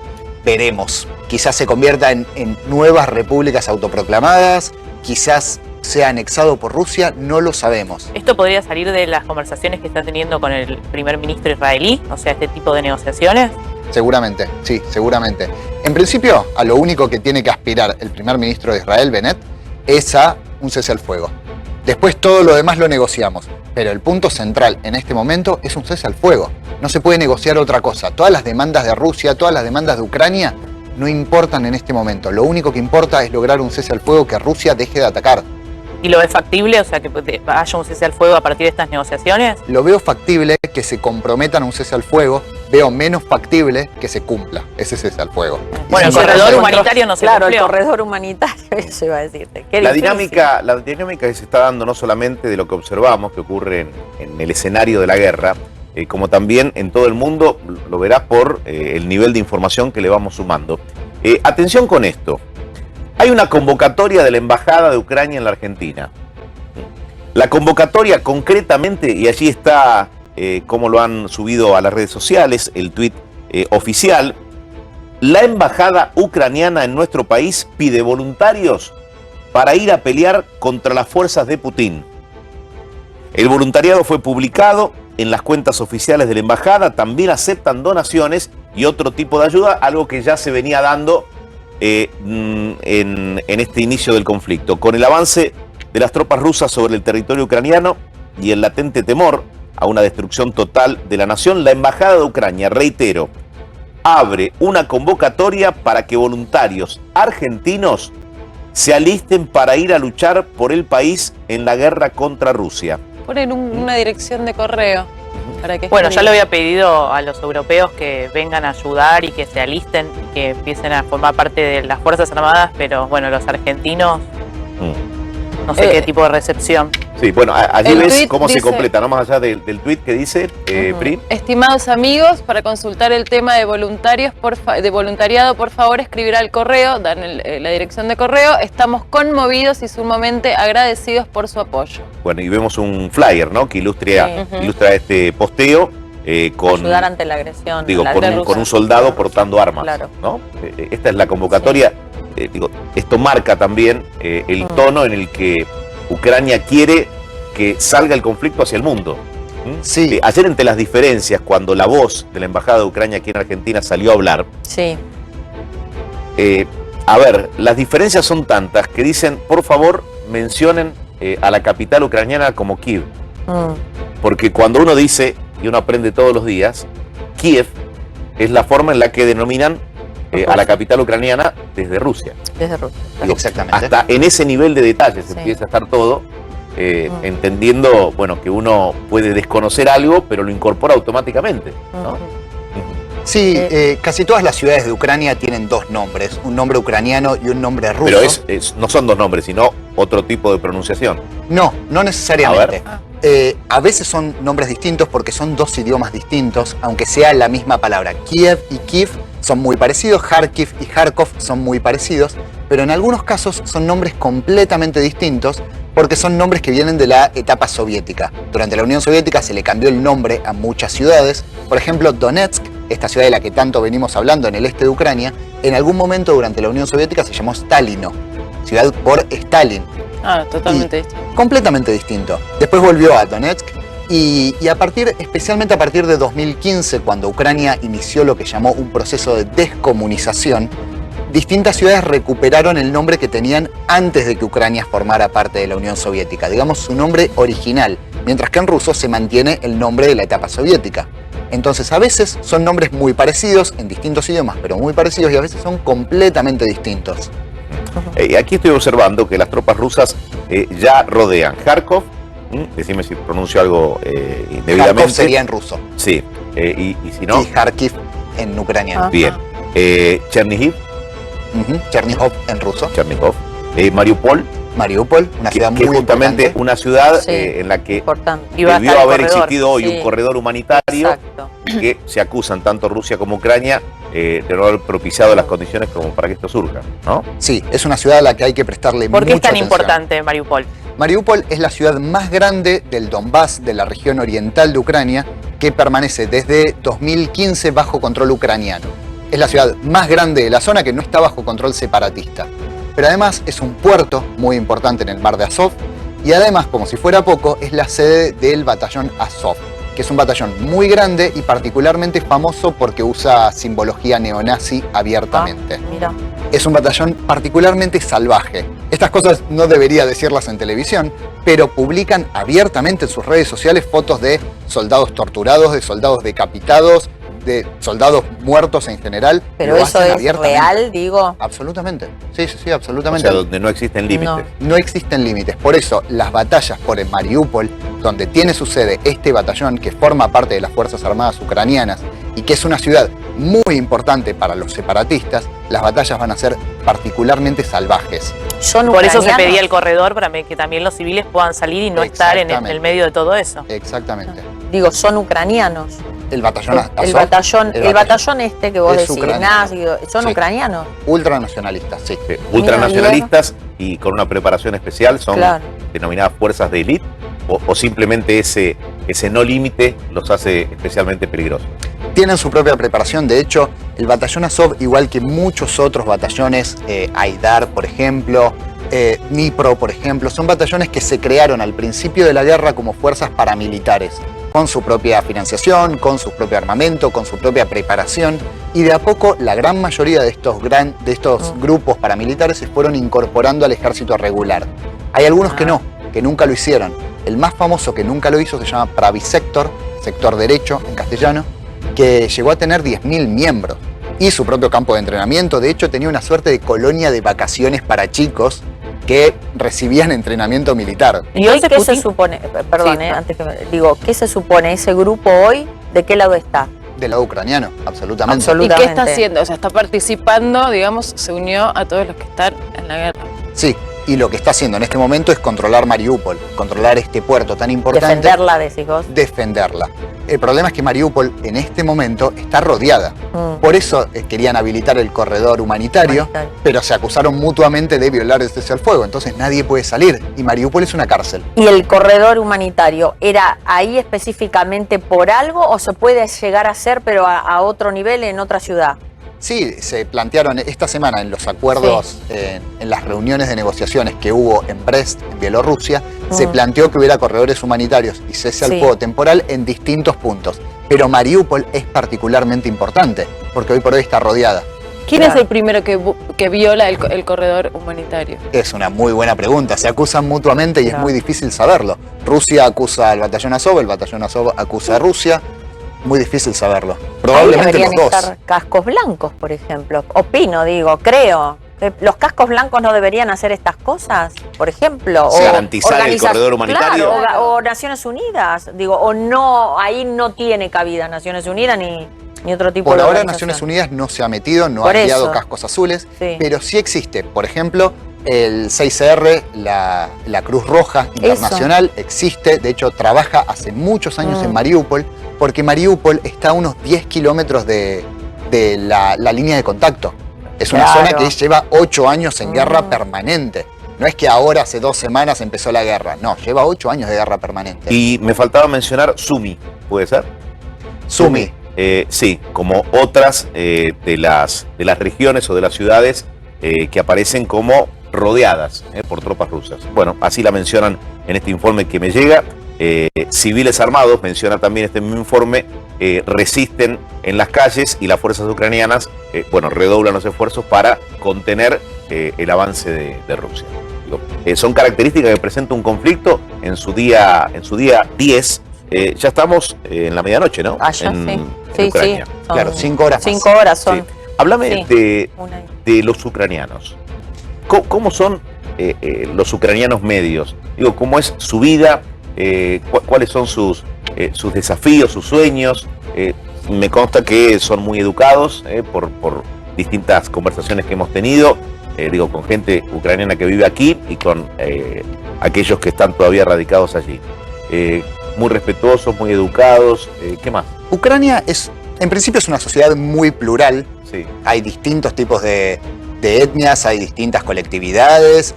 veremos. Quizás se convierta en nuevas repúblicas autoproclamadas, quizás sea anexado por Rusia, no lo sabemos. ¿Esto podría salir de las conversaciones que está teniendo con el primer ministro israelí? O sea, este tipo de negociaciones. Seguramente, sí, seguramente. En principio, a lo único que tiene que aspirar el primer ministro de Israel, Bennett, es a un cese al fuego. Después todo lo demás lo negociamos. Pero el punto central en este momento es un cese al fuego. No se puede negociar otra cosa. Todas las demandas de Rusia, todas las demandas de Ucrania no importan en este momento. Lo único que importa es lograr un cese al fuego, que Rusia deje de atacar. ¿Y lo ves factible? O sea, que haya un cese al fuego a partir de estas negociaciones. Lo veo factible que se comprometan a un cese al fuego. Veo menos factible que se cumpla ese cese al fuego. Bueno, el corredor humanitario no se Claro, el cumplió. corredor humanitario, eso iba a decirte. Qué La difícil. dinámica que se está dando no solamente de lo que observamos que ocurre en el escenario de la guerra, como también en todo el mundo, lo verás por el nivel de información que le vamos sumando. Atención con esto. Hay una convocatoria de la Embajada de Ucrania en la Argentina. La convocatoria concretamente, y allí está cómo lo han subido a las redes sociales, el tuit oficial, la Embajada ucraniana en nuestro país pide voluntarios para ir a pelear contra las fuerzas de Putin. El voluntariado fue publicado en las cuentas oficiales de la Embajada, también aceptan donaciones y otro tipo de ayuda, algo que ya se venía dando en este inicio del conflicto. Con el avance de las tropas rusas sobre el territorio ucraniano y el latente temor a una destrucción total de la nación, la Embajada de Ucrania, reitero, abre una convocatoria para que voluntarios argentinos se alisten para ir a luchar por el país en la guerra contra Rusia. Ponen una dirección de correo. Para que Bueno, ya le había pedido a los europeos que vengan a ayudar y que se alisten y que empiecen a formar parte de las Fuerzas Armadas, pero bueno, los argentinos, no sé qué tipo de recepción. Sí, bueno, allí El ves tuit cómo se dice- completa, ¿no? Más allá del tuit que dice, Pri. Estimados amigos, para consultar el tema de voluntarios, de voluntariado, por favor escribir al correo, dan la dirección de correo. Estamos conmovidos y sumamente agradecidos por su apoyo. Bueno, y vemos un flyer, ¿no? Que ilustra este posteo con, Ayudar ante la agresión. digo, la con guerra un rusa. soldado portando armas, Claro. ¿no? Esta es la convocatoria. esto marca también el tono en el que Ucrania quiere que salga el conflicto hacia el mundo. Sí. Ayer, entre las diferencias, cuando la voz de la Embajada de Ucrania aquí en Argentina salió a hablar, Sí. a ver, las diferencias son tantas que dicen, por favor, mencionen a la capital ucraniana como Kiev. Porque cuando uno dice, y uno aprende todos los días, Kiev es la forma en la que denominan a la capital ucraniana desde Rusia. Desde Rusia. Exactamente. Hasta en ese nivel de detalles Sí. empieza a estar todo, entendiendo, bueno, que uno puede desconocer algo, pero lo incorpora automáticamente, ¿no? Sí, casi todas las ciudades de Ucrania tienen dos nombres, un nombre ucraniano y un nombre ruso. Pero no son dos nombres, sino otro tipo de pronunciación. No, no necesariamente. A A veces son nombres distintos porque son dos idiomas distintos, aunque sea la misma palabra. Kiev y Kiev son muy parecidos, Kharkiv y Kharkov son muy parecidos, pero en algunos casos son nombres completamente distintos porque son nombres que vienen de la etapa soviética. Durante la Unión Soviética se le cambió el nombre a muchas ciudades. Por ejemplo, Donetsk, esta ciudad de la que tanto venimos hablando en el este de Ucrania, en algún momento durante la Unión Soviética se llamó Stalino, ciudad por Stalin. Ah, totalmente distinto. Completamente distinto. Después volvió a Donetsk y especialmente a partir de 2015, cuando Ucrania inició lo que llamó un proceso de descomunización, distintas ciudades recuperaron el nombre que tenían antes de que Ucrania formara parte de la Unión Soviética, digamos su nombre original, mientras que en ruso se mantiene el nombre de la etapa soviética. Entonces a veces son nombres muy parecidos, en distintos idiomas, pero muy parecidos, y a veces son completamente distintos. Aquí estoy observando que las tropas rusas ya rodean Kharkov, decime si pronuncio algo indebidamente. Kharkov sería en ruso. Sí, y si no, Y Kharkiv en ucraniano. bien. Chernihiv, Chernihov en ruso. Chernigov, Mariupol, Mariupol, una ciudad que es muy justamente importante. una ciudad Sí. en la que Importante. Y va a debió estar el haber corredor. existido hoy Sí. un corredor humanitario, Exacto. que se acusan tanto Rusia como Ucrania de no haber propiciado las condiciones como para que esto surja, ¿no? Sí, es una ciudad a la que hay que prestarle ¿Por qué es mucha tan atención. importante Mariupol? Mariupol es la ciudad más grande del Donbass, de la región oriental de Ucrania, que permanece desde 2015 bajo control ucraniano. Es la ciudad más grande de la zona que no está bajo control separatista. Pero además es un puerto muy importante en el mar de Azov, y además, como si fuera poco, es la sede del batallón Azov, que es un batallón muy grande y particularmente famoso porque usa simbología neonazi abiertamente. Mira. Es un batallón particularmente salvaje. Estas cosas no debería decirlas en televisión, pero publican abiertamente en sus redes sociales fotos de soldados torturados, de soldados decapitados, de soldados muertos en general. Pero Lo eso hacen es abiertamente. real, digo. Absolutamente. Sí, O absolutamente. sea, donde no existen límites. No existen límites. Por eso, las batallas por Mariupol, donde tiene su sede este batallón que forma parte de las Fuerzas Armadas ucranianas y que es una ciudad muy importante para los separatistas, las batallas van a ser particularmente salvajes. Son Por eso se ucranianos. pedía el corredor para que también los civiles puedan salir y no estar en Exactamente. el medio de todo eso. Exactamente. Digo, son ucranianos. El batallón El Azov, batallón este que vos es decís, ucraniano. nazi, son Sí. ucranianos. ultranacionalistas, sí. Ultranacionalistas y con una preparación especial son Claro. denominadas fuerzas de élite, o simplemente ese no límite los hace especialmente peligrosos. Tienen su propia preparación. De hecho, el batallón Azov, igual que muchos otros batallones, Aidar, por ejemplo, Dnipro, por ejemplo, son batallones que se crearon al principio de la guerra como fuerzas paramilitares, con su propia financiación, con su propio armamento, con su propia preparación, y de a poco la gran mayoría de estos grupos paramilitares se fueron incorporando al ejército regular. Hay algunos que no, que nunca lo hicieron. El más famoso que nunca lo hizo se llama Pravi Sector, sector derecho en castellano, que llegó a tener 10.000 miembros y su propio campo de entrenamiento. De hecho, tenía una suerte de colonia de vacaciones para chicos que recibían entrenamiento militar. ¿Y hoy ¿Qué se Putin? supone? Perdón, Sí, antes que digo, ¿qué se supone ese grupo hoy? ¿De qué lado está? Del lado ucraniano, absolutamente. ¿Y qué está Absolutamente. haciendo? O sea, está participando, digamos, se unió a todos los que están en la guerra. Sí, y lo que está haciendo en este momento es controlar Mariupol, controlar este puerto tan importante. Defenderla, decís vos. Defenderla. El problema es que Mariupol en este momento está rodeada. Por eso querían habilitar el corredor humanitario, Humanitario. pero se acusaron mutuamente de violar el cese al fuego. Entonces nadie puede salir y Mariupol es una cárcel. ¿Y el corredor humanitario era ahí específicamente por algo o se puede llegar a hacer pero a otro nivel en otra ciudad? Sí, se plantearon esta semana en los acuerdos, en las reuniones de negociaciones que hubo en Brest, en Bielorrusia, se planteó que hubiera corredores humanitarios y cese al fuego temporal en distintos puntos. Pero Mariúpol es particularmente importante, porque hoy por hoy está rodeada. ¿Quién es el primero que viola el corredor humanitario? Es una muy buena pregunta. Se acusan mutuamente y es muy difícil saberlo. Rusia acusa al batallón Azov, el batallón Azov acusa a Rusia. Muy difícil saberlo. Probablemente Ahí deberían los dos. estar cascos blancos, por ejemplo. Opino, digo, creo. ¿Los cascos blancos no deberían hacer estas cosas? Por ejemplo. O garantizar el corredor humanitario. Claro, o Naciones Unidas. Digo, o no, ahí no tiene cabida Naciones Unidas ni otro tipo Por de ahora organización. Naciones Unidas no se ha metido, no Por ha enviado eso. cascos azules, Sí. pero sí existe, por ejemplo, el 6R, la Cruz Roja Internacional, existe, de hecho trabaja hace muchos años en Mariúpol, porque Mariúpol está a unos 10 kilómetros de la línea de contacto. Es una Claro. zona que lleva 8 años en guerra permanente. No es que ahora hace 2 semanas empezó la guerra, no, lleva 8 años de guerra permanente. Y me faltaba mencionar Sumi, ¿puede ser? Sumi. Sí, como otras de las regiones o de las ciudades que aparecen como rodeadas por tropas rusas. Bueno, así la mencionan en este informe que me llega. Civiles armados, menciona también este mismo informe, resisten en las calles y las fuerzas ucranianas, redoblan los esfuerzos para contener el avance de Rusia. Digo, son características que presenta un conflicto en su día 10. Ya estamos en la medianoche, ¿no? Allá, en sí, Ucrania. sí. Claro, 5 horas más. 5 horas son. Sí. Háblame Sí. de los ucranianos. ¿Cómo son los ucranianos medios? Digo, ¿cómo es su vida? ¿Cuáles son sus desafíos, sus sueños? Me consta que son muy educados por distintas conversaciones que hemos tenido, con gente ucraniana que vive aquí y con aquellos que están todavía radicados allí. Muy respetuosos, muy educados. ¿Qué más? Ucrania en principio es una sociedad muy plural. Sí. Hay distintos tipos de etnias, hay distintas colectividades.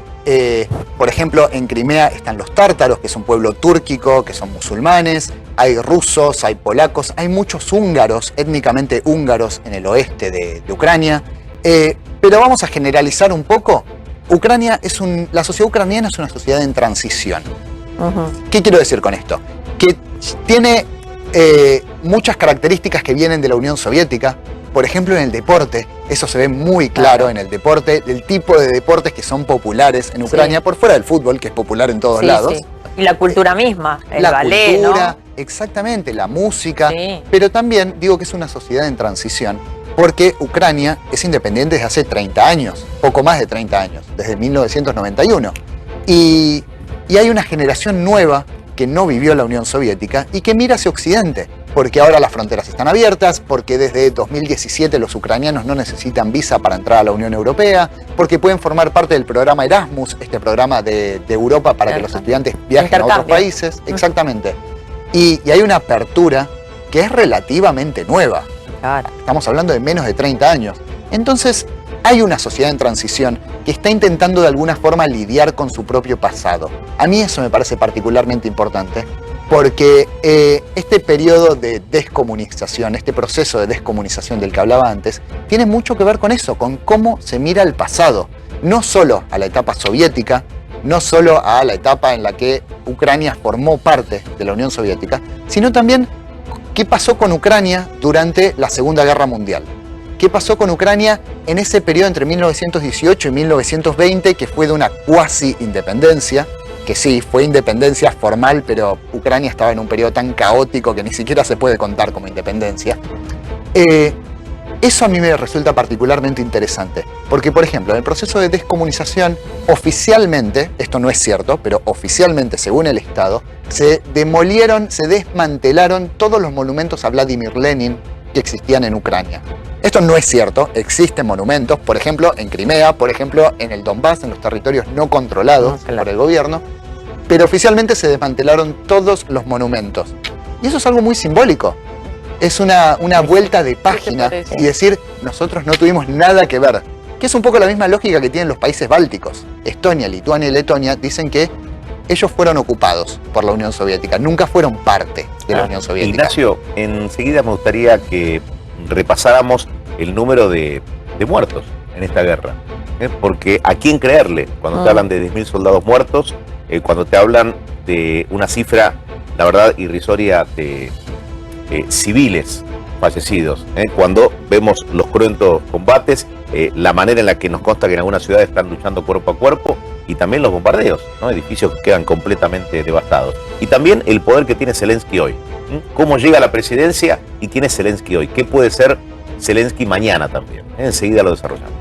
Por ejemplo, en Crimea están los tártaros, que es un pueblo túrquico, que son musulmanes. Hay rusos, hay polacos, hay muchos húngaros, étnicamente húngaros en el oeste de Ucrania. Pero vamos a generalizar un poco. La sociedad ucraniana es una sociedad en transición. ¿Qué quiero decir con esto? Que tiene muchas características que vienen de la Unión Soviética. Por ejemplo, en el deporte, eso se ve muy claro en el deporte, del tipo de deportes que son populares en Ucrania, por fuera del fútbol, que es popular en todos lados. Sí. Y la cultura misma, el la ballet, cultura, ¿no? exactamente, la música. Sí. Pero también digo que es una sociedad en transición, porque Ucrania es independiente desde hace 30 años, poco más de 30 años, desde 1991. Y hay una generación nueva que no vivió la Unión Soviética y que mira hacia Occidente, porque ahora las fronteras están abiertas, porque desde 2017 los ucranianos no necesitan visa para entrar a la Unión Europea, porque pueden formar parte del programa Erasmus, este programa de Europa para que los estudiantes viajen a otros países. Exactamente. Y hay una apertura que es relativamente nueva. Claro. Estamos hablando de menos de 30 años. Entonces, hay una sociedad en transición que está intentando de alguna forma lidiar con su propio pasado. A mí eso me parece particularmente importante, porque este periodo de descomunización, este proceso de descomunización del que hablaba antes, tiene mucho que ver con eso, con cómo se mira el pasado. No solo a la etapa soviética, no solo a la etapa en la que Ucrania formó parte de la Unión Soviética, sino también qué pasó con Ucrania durante la Segunda Guerra Mundial. ¿Qué pasó con Ucrania en ese periodo entre 1918 y 1920, que fue de una cuasi-independencia? Que sí, fue independencia formal, pero Ucrania estaba en un periodo tan caótico que ni siquiera se puede contar como independencia. Eso a mí me resulta particularmente interesante, porque por ejemplo, en el proceso de descomunización, oficialmente, esto no es cierto, pero oficialmente, según el Estado, se desmantelaron todos los monumentos a Vladimir Lenin que existían en Ucrania. Esto no es cierto, existen monumentos, por ejemplo, en Crimea, por ejemplo, en el Donbass, en los territorios no controlados por el gobierno, pero oficialmente se desmantelaron todos los monumentos. Y eso es algo muy simbólico. Es una vuelta de página y decir, nosotros no tuvimos nada que ver. Que es un poco la misma lógica que tienen los países bálticos. Estonia, Lituania y Letonia dicen que ellos fueron ocupados por la Unión Soviética, nunca fueron parte de la Unión Soviética. Ignacio, enseguida me gustaría que repasáramos el número de muertos en esta guerra. Porque ¿a quién creerle cuando te hablan de 10.000 soldados muertos, cuando te hablan de una cifra, la verdad, irrisoria de civiles fallecidos? Cuando vemos los cruentos combates, la manera en la que nos consta que en algunas ciudades están luchando cuerpo a cuerpo, y también los bombardeos, ¿no? Edificios que quedan completamente devastados. Y también el poder que tiene Zelensky hoy. ¿Cómo llega a la presidencia y quién es Zelensky hoy? ¿Qué puede ser Zelensky mañana también? Enseguida lo desarrollamos.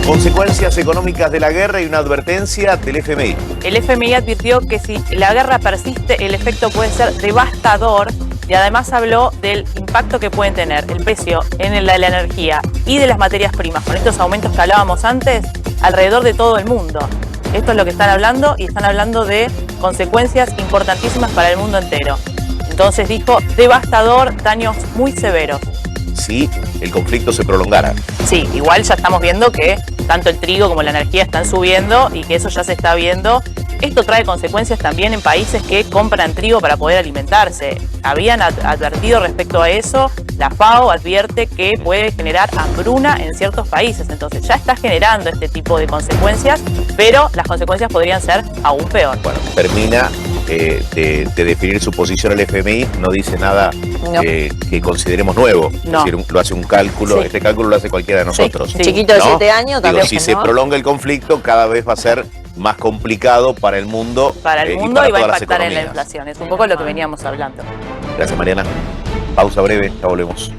Consecuencias económicas de la guerra y una advertencia del FMI. El FMI advirtió que si la guerra persiste, el efecto puede ser devastador y además habló del impacto que pueden tener el precio en la energía y de las materias primas, con estos aumentos que hablábamos antes, alrededor de todo el mundo. Esto es lo que están hablando, y están hablando de consecuencias importantísimas para el mundo entero. Entonces dijo, devastador, daños muy severos. Si el conflicto se prolongara. Sí, igual ya estamos viendo que tanto el trigo como la energía están subiendo y que eso ya se está viendo. Esto trae consecuencias también en países que compran trigo para poder alimentarse. Habían advertido respecto a eso, la FAO advierte que puede generar hambruna en ciertos países. Entonces ya está generando este tipo de consecuencias, pero las consecuencias podrían ser aún peor. Bueno, termina de definir su posición el FMI, no dice nada que consideremos nuevo. No. Es decir, lo hace un cálculo, Sí. este cálculo lo hace cualquiera de nosotros. Sí. Chiquito de 7 años también. Digo, si se prolonga el conflicto, cada vez va a ser más complicado para el mundo. Para el mundo para y va a todas las impactar en la economías. inflación. Es un poco lo que veníamos hablando. Gracias, Mariana. Pausa breve, ya volvemos.